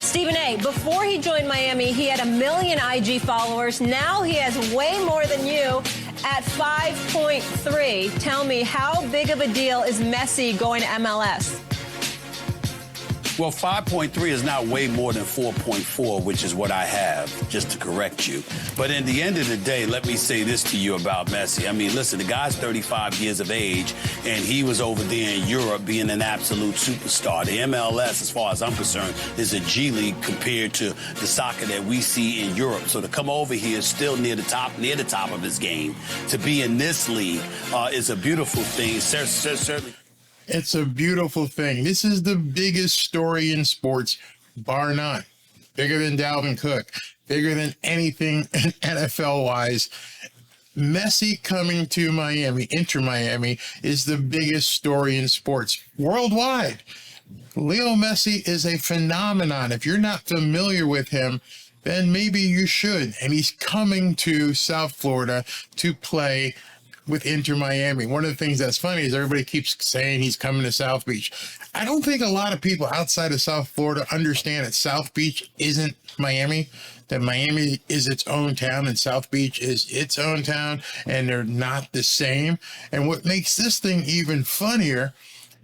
Stephen A., before he joined Miami, he had 1 million IG followers. Now he has way more than you at 5.3. Tell me, how big of a deal is Messi going to MLS? Well, 5.3 is not way more than 4.4, which is what I have, just to correct you. But in the end of the day, let me say this to you about Messi. I mean, listen, the guy's 35 years of age, and he was over there in Europe being an absolute superstar. The MLS, as far as I'm concerned, is a G League compared to the soccer that we see in Europe. So to come over here is still near the top of his game. To be in this league is a beautiful thing, certainly. It's a beautiful thing. This is the biggest story in sports, bar none. Bigger than Dalvin Cook, bigger than anything NFL-wise. Messi coming to Miami, Inter Miami, is the biggest story in sports worldwide. Lionel Messi is a phenomenon. If you're not familiar with him, then maybe you should. And he's coming to South Florida to play with Inter Miami. One of the things that's funny is everybody keeps saying he's coming to South Beach. I don't think a lot of people outside of South Florida understand that South Beach isn't Miami, that Miami is its own town and South Beach is its own town, and they're not the same. And what makes this thing even funnier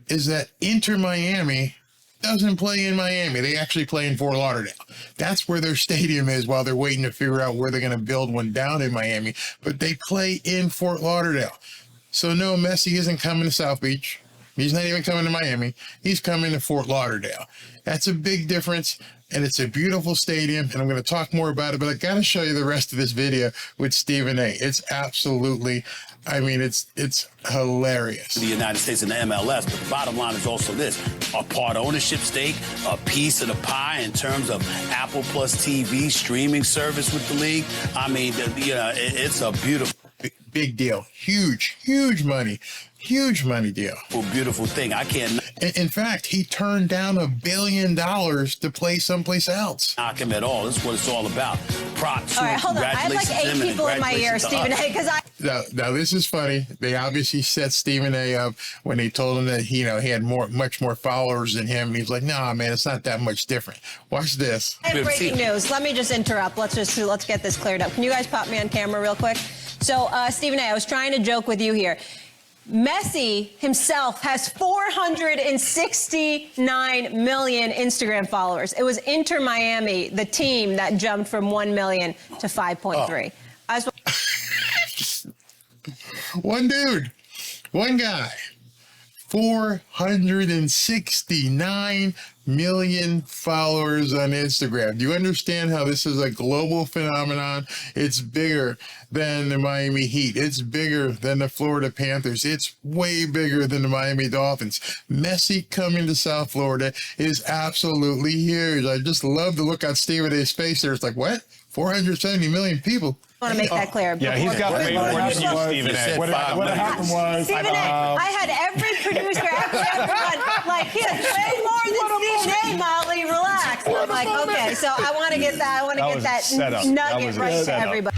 is that Inter Miami doesn't play in Miami. They actually play in Fort Lauderdale. That's where their stadium is while they're waiting to figure out where they're going to build one down in Miami. But they play in Fort Lauderdale. So no, Messi isn't coming to South Beach. He's not even coming to Miami. He's coming to Fort Lauderdale. That's a big difference, and it's a beautiful stadium, and I'm going to talk more about it, but I got to show you the rest of this video with Stephen A. It's absolutely, I mean, it's hilarious. The United States and the MLS, but the bottom line is also this: a part ownership stake, a piece of the pie in terms of Apple Plus TV streaming service with the league. I mean, it's a beautiful, big deal, huge money deal. Beautiful thing. I can't. In fact, he turned down $1 billion to play someplace else. Knock him at all. That's what it's all about. Props. All right, hold on. I have like 8 people in my ear, Stephen A. Because Now this is funny. They obviously set Stephen A. up when they told him that he had much more followers than him. And he was like, "Nah, man, it's not that much different." Watch this. I have breaking news. Let me just interrupt. Let's get this cleared up. Can you guys pop me on camera real quick? So, Stephen A., I was trying to joke with you here. Messi himself has 469 million Instagram followers. It was Inter Miami, the team, that jumped from 1 million to 5.3. One dude, one guy, 469 million followers on Instagram. Do you understand how this is a global phenomenon? It's bigger than the Miami Heat. It's bigger than the Florida Panthers. It's way bigger than the Miami Dolphins. Messi coming to South Florida is absolutely huge. I just love the look on Stephen A's face there. It's like, what? 470 million people. I want to make that clear. Yeah, he's got way more than you, Stephen A. What happened was... Stephen A., I had every producer, everyone, like, he has way more than Stephen A., Molly, relax. I'm like, okay, so I want to get that, nugget right to everybody.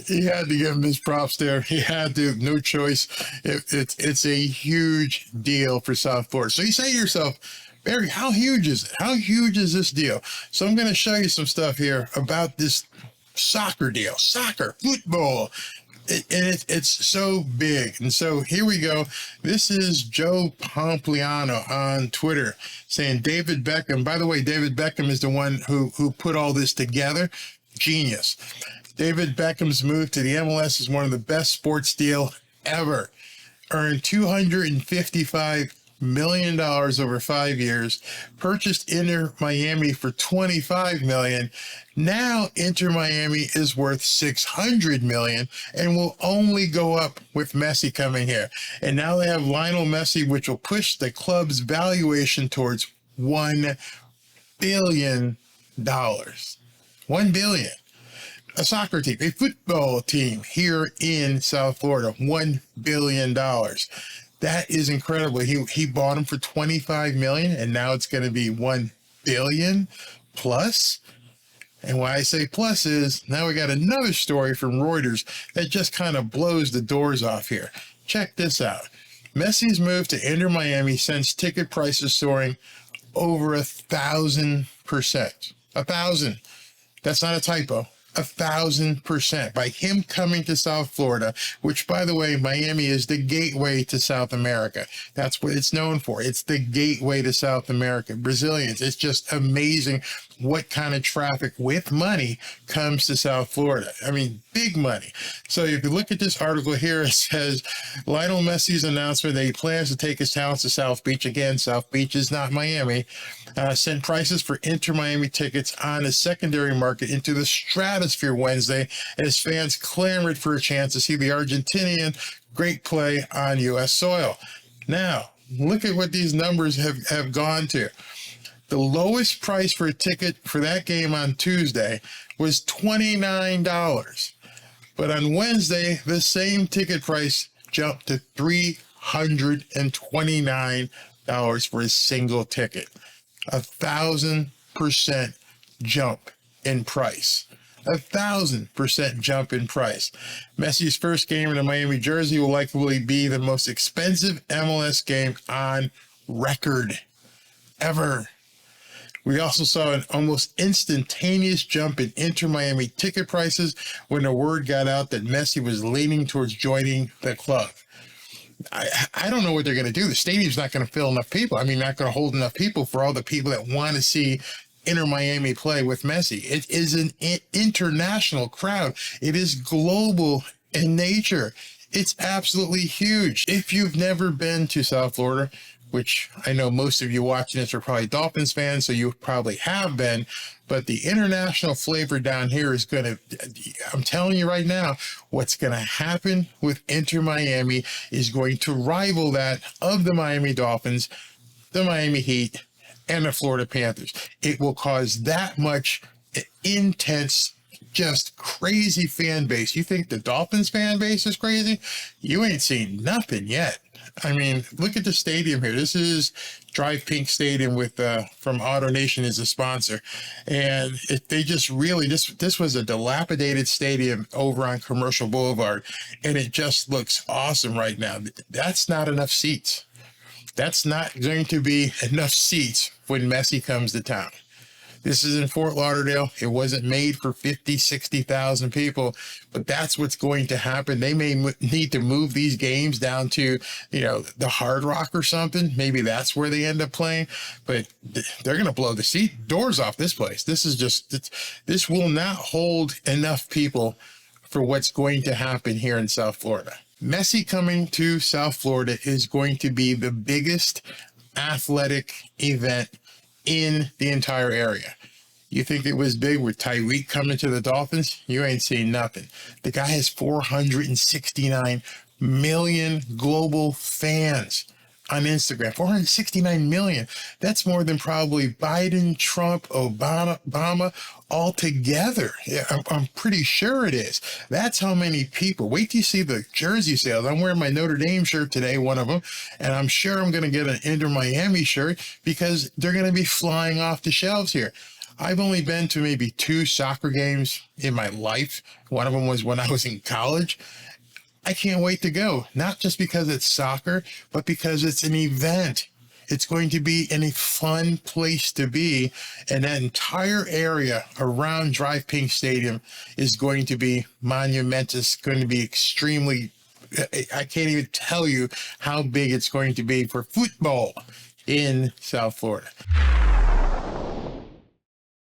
He had to give him his props there. He had to, no choice. It's a huge deal for South Florida. So you say to yourself, Barry, how huge is it? How huge is this deal? So I'm going to show you some stuff here about this soccer deal, football. It's so big. And so here we go. This is Joe Pompliano on Twitter saying David Beckham. By the way, David Beckham is the one who put all this together. Genius. David Beckham's move to the MLS is one of the best sports deal ever. Earned $255 million over 5 years, purchased Inter Miami for $25 million. Now Inter Miami is worth $600 million and will only go up with Messi coming here. And now they have Lionel Messi, which will push the club's valuation towards $1 billion. $1 billion. A soccer team, a football team here in South Florida, $1 billion. That is incredible. He bought him for $25 million, and now it's going to be $1 billion plus. And why I say plus is now we got another story from Reuters that just kind of blows the doors off here. Check this out. Messi's move to Inter Miami sends ticket prices soaring over 1,000%. 1,000. That's not a typo. 1,000% by him coming to South Florida, which, by the way, Miami is the gateway to South America. That's what it's known for. It's the gateway to South America. Brazilians, it's just amazing what kind of traffic with money comes to South Florida. I mean, big money. So if you look at this article here, it says Lionel Messi's announcement that he plans to take his talents to South Beach. Again, South Beach is not Miami. Sent prices for Inter Miami tickets on the secondary market into the stratosphere Wednesday as fans clamored for a chance to see the Argentinian great play on U.S. soil. Now, look at what these numbers have gone to. The lowest price for a ticket for that game on Tuesday was $29. But on Wednesday, the same ticket price jumped to $329 for a single ticket. 1,000% jump in price. 1,000% jump in price. Messi's first game in a Miami jersey will likely be the most expensive MLS game on record ever. We also saw an almost instantaneous jump in Inter Miami ticket prices when the word got out that Messi was leaning towards joining the club. I don't know what they're going to do. The stadium's not going to fill enough people. I mean, not going to hold enough people for all the people that want to see Inter Miami play with Messi. It is an international crowd. It is global in nature. It's absolutely huge. If you've never been to South Florida, which I know most of you watching this are probably Dolphins fans, so you probably have been, but the international flavor down here is going to, I'm telling you right now, what's going to happen with Inter Miami is going to rival that of the Miami Dolphins, the Miami Heat, and the Florida Panthers. It will cause that much intense, just crazy fan base. You think the Dolphins fan base is crazy? You ain't seen nothing yet. I mean, look at the stadium here. This is Drive Pink Stadium with from AutoNation as a sponsor, and they just really this was a dilapidated stadium over on Commercial Boulevard, and it just looks awesome right now. That's not enough seats. That's not going to be enough seats when Messi comes to town. This is in Fort Lauderdale. It wasn't made for 50, 60,000 people, but that's what's going to happen. They may need to move these games down to, the Hard Rock or something. Maybe that's where they end up playing, but they're going to blow the seat doors off this place. This will not hold enough people for what's going to happen here in South Florida. Messi coming to South Florida is going to be the biggest athletic event in the entire area. You think it was big with Tyreek coming to the Dolphins? You ain't seen nothing. The guy has 469 million global fans on Instagram. 469 million. That's more than probably Biden, Trump, Obama all together. Yeah, I'm pretty sure it is. That's how many people. Wait till you see the jersey sales. I'm wearing my Notre Dame shirt today, one of them, and I'm sure I'm going to get an Inter Miami shirt because they're going to be flying off the shelves here. I've only been to maybe 2 soccer games in my life. One of them was when I was in college. I can't wait to go, not just because it's soccer, but because it's an event. It's going to be in a fun place to be, and that entire area around Drive Pink Stadium is going to be monumentous, going to be extremely, I can't even tell you how big it's going to be for football in South Florida.